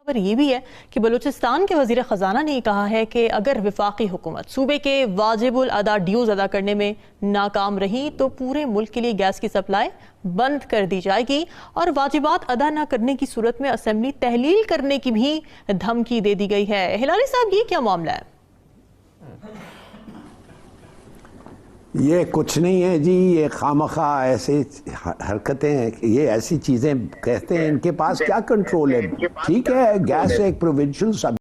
पर ये भी है कि बलूचिस्तान के वज़ीर ख़जाना ने कहा है कि अगर वफाकी हुकूमत सूबे के वाजिबुल अदा ड्यूज़ अदा करने में नाकाम रही तो पूरे मुल्क के लिए गैस की सप्लाई बंद कर दी जाएगी और वाजिबात अदा न करने की सूरत में असेंबली तहलील करने की भी धमकी दे दी गई है। हिलारी साहब, ये क्या मामला है? ये कुछ नहीं है जी, ये खामखा ऐसे हरकतें हैं, ये ऐसी चीज़ें कहते हैं, इनके पास क्या कंट्रोल है। ठीक है, गैस एक प्रोविंशियल सब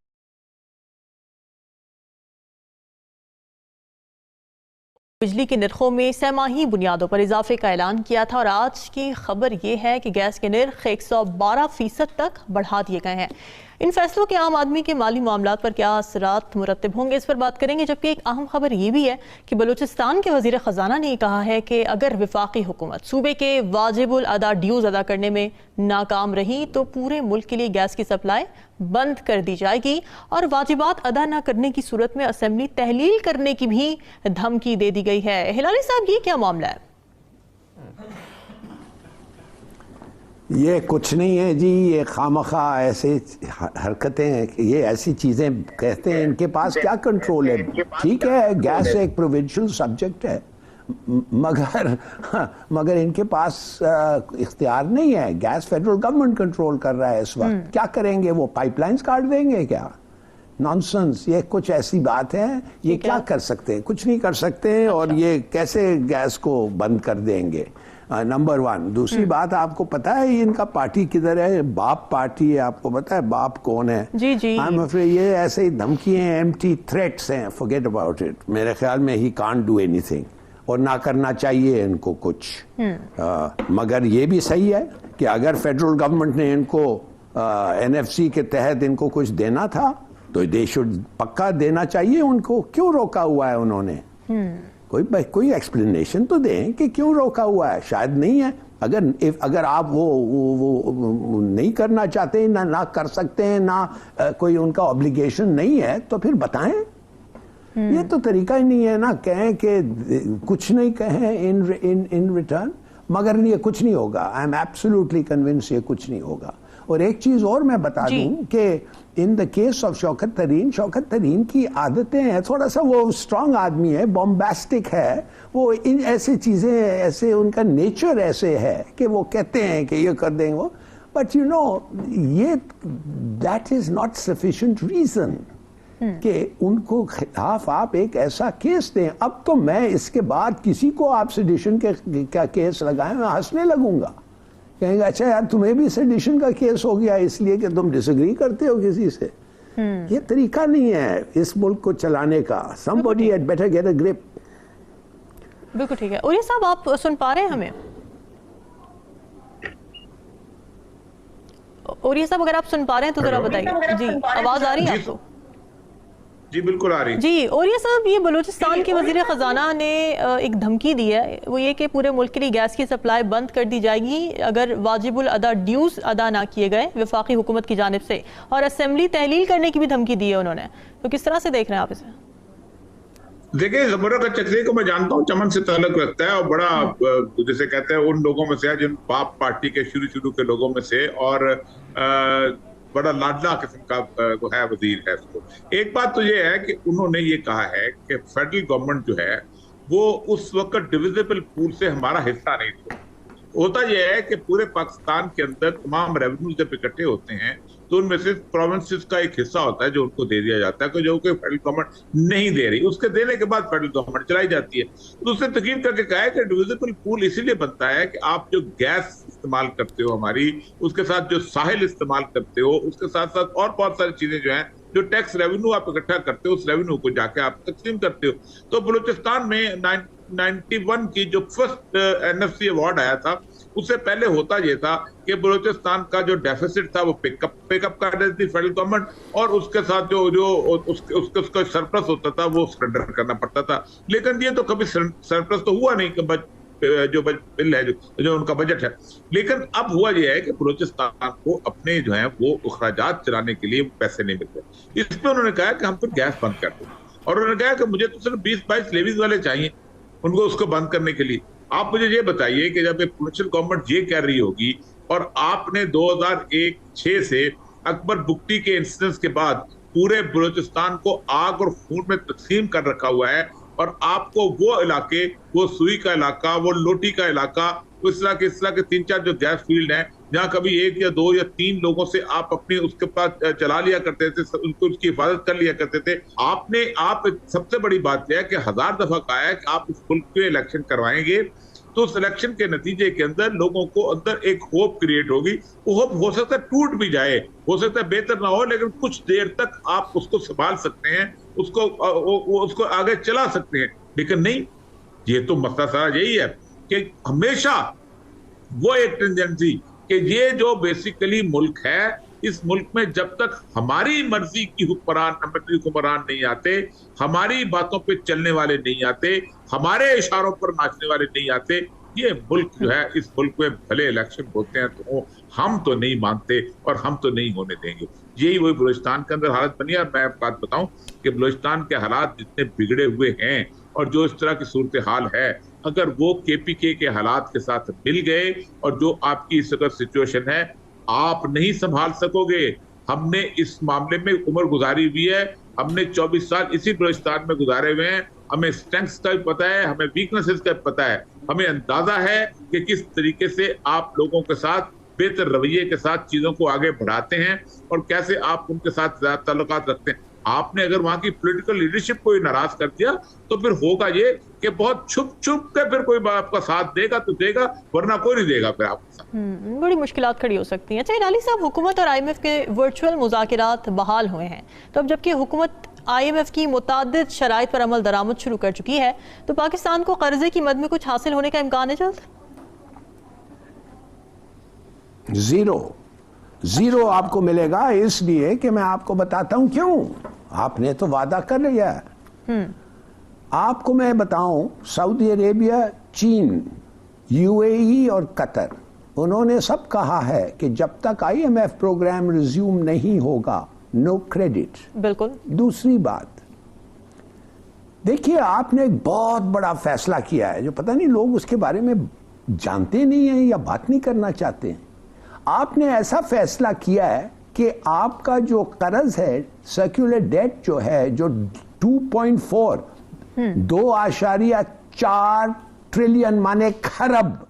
बिजली के निर्खों में सहमाही बुनियादों पर इजाफे का ऐलान किया था और आज की खबर ये है कि गैस के निर्ख 112% तक बढ़ा दिए गए हैं। इन फैसलों के आम आदमी के माली मामलात पर क्या असरात मुरतब होंगे, इस पर बात करेंगे। जबकि एक अहम खबर ये भी है कि बलूचिस्तान के वज़ीर ख़जाना ने कहा है कि अगर वफाकी हुकूमत सूबे के वाजिबुल अदा ड्यूज़ अदा करने में नाकाम रही तो पूरे मुल्क के लिए गैस की सप्लाई बंद कर दी जाएगी और वाजिबात अदा न करने की सूरत में असेंबली तहलील करने की भी धमकी दे दी गई है। हिलारी साहब, ये क्या मामला है? ये कुछ नहीं है जी, ये खामखा ऐसे हरकतें हैं, ये ऐसी चीज़ें कहते हैं, इनके पास क्या कंट्रोल है। ठीक है, गैस एक प्रोविंशियल सब्जेक्ट है, मगर इनके पास इख्तियार नहीं है। गैस फेडरल गवर्नमेंट कंट्रोल कर रहा है इस वक्त। क्या करेंगे वो? पाइपलाइंस काट देंगे क्या? नॉनसेंस, ये कुछ ऐसी बात है। ये क्या कर सकते हैं? कुछ नहीं कर सकते। और ये कैसे गैस को बंद कर देंगे? Number one. दूसरी बात, आपको पता है इनका पार्टी किधर है? बाप पार्टी है। आपको पता है बाप कौन है? जी जी। आई एम अफ्रेड ये ऐसे ही धमकी हैं, एम्प्टी थ्रेट्स हैं। Forget about it. मेरे ख्याल में ही कांट डू एनीथिंग और ना करना चाहिए इनको कुछ। मगर ये भी सही है कि अगर फेडरल गवर्नमेंट ने इनको एनएफसी के तहत इनको कुछ देना था तो दे शुड पक्का देना चाहिए उनको। क्यों रोका हुआ है उन्होंने? कोई एक्सप्लेनेशन तो दें कि क्यों रोका हुआ है। शायद नहीं है। अगर आप वो नहीं करना चाहते, ना कर सकते हैं, ना कोई उनका ऑब्लिगेशन नहीं है तो फिर बताएं। ये तो तरीका ही नहीं है ना, कहें कि कुछ नहीं कहें इन रिटर्न। मगर ये कुछ नहीं होगा। आई एम एब्सोल्युटली कन्विंस ये कुछ नहीं होगा। और एक चीज और मैं बता दूं कि in the case of Shaukat तरीन की आदतें हैं, थोड़ा सा वो स्ट्रांग आदमी है, बॉम्बास्टिक है वो। इन ऐसी चीजें, ऐसे उनका नेचर ऐसे है कि वो कहते हैं कि ये कर देंगे वो। बट यू नो, ये that is not sufficient reason कि उनको खिलाफ आप एक ऐसा केस दें। अब तो मैं इसके बाद किसी को आप सेडिशन का केस लगाएं, मैं हंसने लगूंगा। कहेंगे अच्छा यार, तुम्हें भी सेडिशन का केस हो गया इसलिए कि तुम डिसएग्री करते हो किसी से। ये तरीका नहीं है इस मुल्क को चलाने का। Somebody had better get a grip। बिल्कुल ठीक है। और ये साहब, आप सुन पा रहे हैं हमें? और ये साहब, अगर आप सुन पा रहे हैं तो जरा बताइए। जी, आवाज आ रही है आपको? जी बिल्कुल आ रही जी। और ये साहब, ये बलूचिस्तान के वज़ीर ख़जाना ने एक धमकी दी है, वो ये कि पूरे मुल्क के लिए गैस की सप्लाई बंद कर दी जाएगी अगर वाजिबुल अदा ड्यूज़ अदा ना किए गए वफाकी हुकूमत की जानिब से, और असेंबली तहलील करने की भी धमकी दी है उन्होंने। तो किस तरह से देख रहे हैं आप इसे? देखिए, ज़बरा का चक्री को मैं जानता हूँ, चमन से ताल्लुक रखता है और बड़ा जैसे कहते हैं उन लोगों में से है जिन बाप पार्टी के शुरू के लोगों में से, और बड़ा लाडला किस्म का वो है, वजीर है उसको। एक बात तो ये है कि उन्होंने ये कहा है कि फेडरल गवर्नमेंट जो है वो उस वक्त डिविजिबल पूल से हमारा हिस्सा नहीं था। होता यह है कि पूरे पाकिस्तान के अंदर तमाम रेवेन्यू जब इकट्ठे होते हैं तो उनमें से प्रोविंसेस का एक हिस्सा होता है जो उनको दे दिया जाता है, कि जो कि फेडरल गवर्नमेंट नहीं दे रही। उसके देने के बाद फेडरल गवर्नमेंट चलाई जाती है। तो उससे तकीद करके कहा है कि डिविजिबल पूल इसीलिए बनता है कि आप जो गैस इस्तेमाल करते हो हमारी, उसके साथ जो साहिल इस्तेमाल करते हो, उसके साथ साथ और बहुत सारी चीजें जो हैं, जो टैक्स रेवेन्यू आप इकट्ठा करते हो, उस रेवेन्यू को जाके आप तकसीम करते हो। तो बलूचिस्तान में 91 की जो फर्स्ट एनएफसी अवार्ड आया था, उससे पहले होता यह था कि बलूचिस्तान का जो डेफिसिट था वो पिकअप कर रही थी फेडरल गवर्नमेंट, और उसके साथ जो उसका सरप्लस होता था वो सरेंडर करना पड़ता था। लेकिन ये तो कभी सरप्लस तो हुआ नहीं कि जो बिल है, जो उनका बजट है। लेकिन अब हुआ यह है कि बलूचिस्तान को अपने जो है वो अखराजात चलाने के लिए पैसे नहीं मिलते। इस पर उन्होंने कहा कि हम तो गैस बंद कर दें, और उन्होंने कहा कि मुझे तो सिर्फ 20-22 लेवीज वाले चाहिए उनको उसको बंद करने के लिए। आप मुझे ये बताइए कि जब प्रोविंशियल गवर्नमेंट ये कह रही होगी और आपने 2001-6 से अकबर बुगटी के इंसिडेंस के बाद पूरे बलूचिस्तान को आग और खून में तकसीम कर रखा हुआ है, और आपको वो इलाके, वो सुई का इलाका, वो लोटी का इलाका, इस तरह के 3-4 जो गैस फील्ड हैं, जहाँ कभी 1 या 2 या 3 लोगों से आप अपने उसके पास चला लिया करते थे, उनको उसकी हिफाजत कर लिया करते थे। आप सबसे बड़ी बात यह है कि 1000 दफा कहा है कि आप इस मुल्क में इलेक्शन करवाएंगे, तो उस इलेक्शन के नतीजे के अंदर लोगों को अंदर एक होप क्रिएट होगी। वो होप हो सकता है टूट भी जाए, हो सकता है बेहतर ना हो, लेकिन कुछ देर तक आप उसको संभाल सकते हैं, उसको आगे चला सकते हैं। लेकिन नहीं, ये तो मसला सारा यही है कि हमेशा वो एक टेंडेंसी कि ये जो बेसिकली मुल्क है, इस मुल्क में जब तक हमारी मर्जी की हुक्मरान नहीं आते, हमारी बातों पे चलने वाले नहीं आते, हमारे इशारों पर नाचने वाले नहीं आते, ये मुल्क जो है, इस मुल्क में भले इलेक्शन होते हैं तो हम तो नहीं मानते और हम तो नहीं होने देंगे। यही वही बलूचिस्तान के अंदर हालत बनी है। और मैं बात बताऊं कि बलूचिस्तान के हालात जितने बिगड़े हुए हैं और जो इस तरह की सूरत हाल है, अगर वो KPK के हालात के साथ मिल गए और जो आपकी इस वक्त सिचुएशन है, आप नहीं संभाल सकोगे। हमने इस मामले में उम्र गुजारी हुई है, हमने 24 साल इसी बलूचिस्तान में गुजारे हुए हैं, हमें स्ट्रेंथ्स का भी पता है, हमें वीकनेसेस का भी पता है, हमें अंदाजा है कि किस तरीके से आप लोगों के साथ बेहतर रवैये के साथ चीजों को आगे बढ़ाते हैं और कैसे आप उनके साथ ज्यादा ताल्लुकात रखते हैं। आपने अगर वहां की पॉलिटिकल लीडरशिप को नाराज कर दिया तो फिर होगा ये कि बहुत छुप के फिर कोई आपका साथ देगा तो देगा, वरना कोई नहीं देगा फिर आपका साथ। बड़ी मुश्किलात खड़ी हो सकती हैं। अच्छा इलाली साहब, हुकूमत और IMF के वर्चुअल मुज़ाकरात बहाल हुए हैं, तो अब जबकि हुकूमत IMF की मुतादिद शराइत पर अमल दरामद शुरू कर चुकी है, तो पाकिस्तान को कर्जे की मद में कुछ हासिल होने का इम्कान है जल्द? जीरो आपको मिलेगा, इसलिए कि मैं आपको बताता हूं क्यों। आपने तो वादा कर लिया है। आपको मैं बताऊं, सऊदी अरेबिया, चीन, UAE और कतर, उन्होंने सब कहा है कि जब तक IMF प्रोग्राम रिज्यूम नहीं होगा, नो क्रेडिट। बिल्कुल। दूसरी बात, देखिए आपने एक बहुत बड़ा फैसला किया है जो पता नहीं लोग उसके बारे में जानते नहीं हैं या बात नहीं करना चाहते हैं। आपने ऐसा फैसला किया है कि आपका जो कर्ज है, सर्कुलर डेट जो है, जो 2.4 ट्रिलियन माने खरब,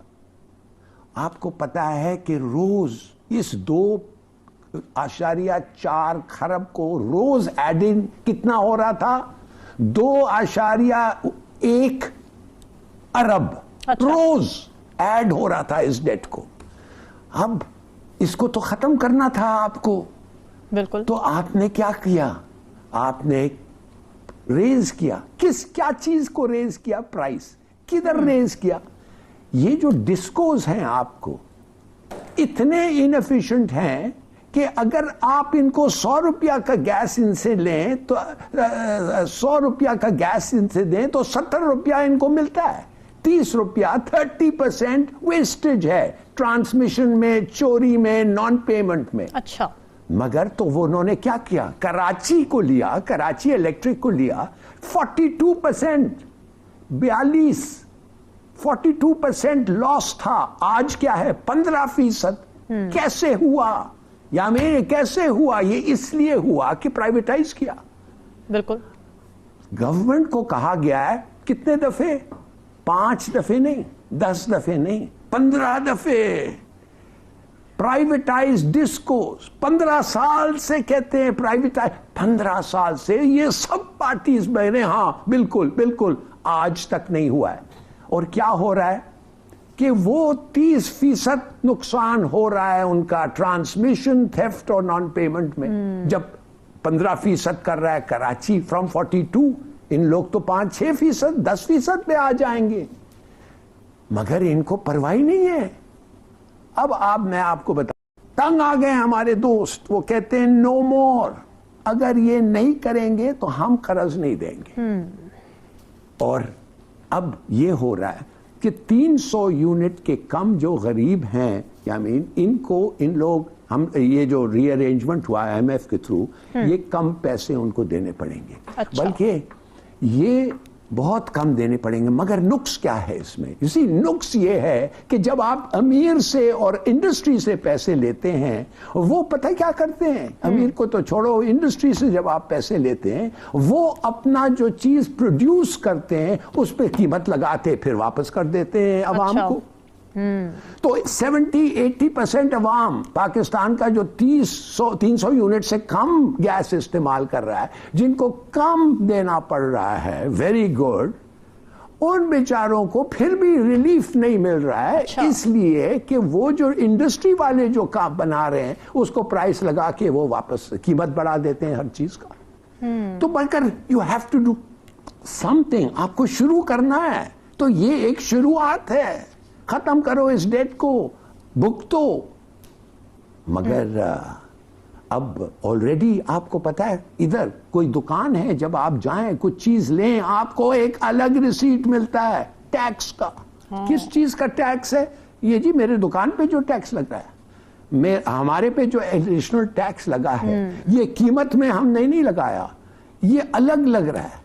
आपको पता है कि रोज इस 2.4 खरब को रोज एडिंग कितना हो रहा था? 2.1 अरब रोज ऐड हो रहा था इस डेट को। अब इसको तो खत्म करना था आपको। बिल्कुल। तो आपने क्या किया? आपने रेज किया। क्या चीज को रेज किया? प्राइस। किधर रेज किया? ये जो डिस्कोज हैं आपको इतने इनएफिशिएंट हैं कि अगर आप इनको 100 रुपया का गैस इनसे लें तो 100 रुपया का गैस इनसे दें तो 70 रुपया इनको मिलता है। 30 रुपया 30% वेस्टेज है ट्रांसमिशन में, चोरी में, नॉन पेमेंट में। अच्छा। मगर तो वो उन्होंने क्या किया? कराची को लिया, कराची इलेक्ट्रिक को लिया, 42%, 42% लॉस था। आज क्या है? 15%। कैसे हुआ? या मैं कैसे हुआ? ये इसलिए हुआ कि प्राइवेटाइज किया। बिल्कुल। गवर्नमेंट को कहा गया है कितने दफे? 5 दफे नहीं, 10 दफे नहीं, 15 दफे प्राइवेटाइज डिस्कोस। 15 साल से कहते हैं प्राइवेटाइज, 15 साल से ये सब पार्टीज बहने, हाँ बिल्कुल बिल्कुल, आज तक नहीं हुआ है। और क्या हो रहा है कि वो 30% नुकसान हो रहा है उनका ट्रांसमिशन, थेफ्ट और नॉन पेमेंट में। जब 15% कर रहा है कराची फ्रॉम 42, इन लोग तो 5-6%, 10% पे आ जाएंगे, मगर इनको परवाही नहीं है। अब मैं आपको बता, तंग आ गए हमारे दोस्त, वो कहते हैं नो मोर, अगर ये नहीं करेंगे तो हम कर्ज नहीं देंगे। और अब ये हो रहा है कि 300 यूनिट के कम जो गरीब हैं, या इनको, इन लोग, हम ये जो रीअरेंजमेंट हुआ IMF के थ्रू, ये कम पैसे उनको देने पड़ेंगे। अच्छा। बल्कि ये बहुत कम देने पड़ेंगे। मगर नुक्स क्या है इसमें? इसी नुक्स ये है कि जब आप अमीर से और इंडस्ट्री से पैसे लेते हैं, वो पता क्या करते हैं, अमीर को तो छोड़ो, इंडस्ट्री से जब आप पैसे लेते हैं, वो अपना जो चीज प्रोड्यूस करते हैं उस पर कीमत लगाते फिर वापस कर देते हैं अवाम को। तो 70-80% अवाम पाकिस्तान का जो 300 यूनिट से कम गैस इस्तेमाल कर रहा है, जिनको कम देना पड़ रहा है, वेरी गुड, उन बेचारों को फिर भी रिलीफ नहीं मिल रहा है। इसलिए कि वो जो इंडस्ट्री वाले जो काम बना रहे हैं उसको प्राइस लगा के वो वापस कीमत बढ़ा देते हैं हर चीज का। तो मगर you have to do something, आपको शुरू करना है। तो ये एक शुरुआत है, खत्म करो इस डेट को, भुगतो। मगर अब ऑलरेडी आपको पता है, इधर कोई दुकान है, जब आप जाएं कुछ चीज लें, आपको एक अलग रिसीट मिलता है टैक्स का। किस चीज का टैक्स है ये? जी मेरे दुकान पे जो टैक्स लग रहा है, हमारे पे जो एडिशनल टैक्स लगा है, ये कीमत में हमने नहीं लगाया, ये अलग लग रहा है।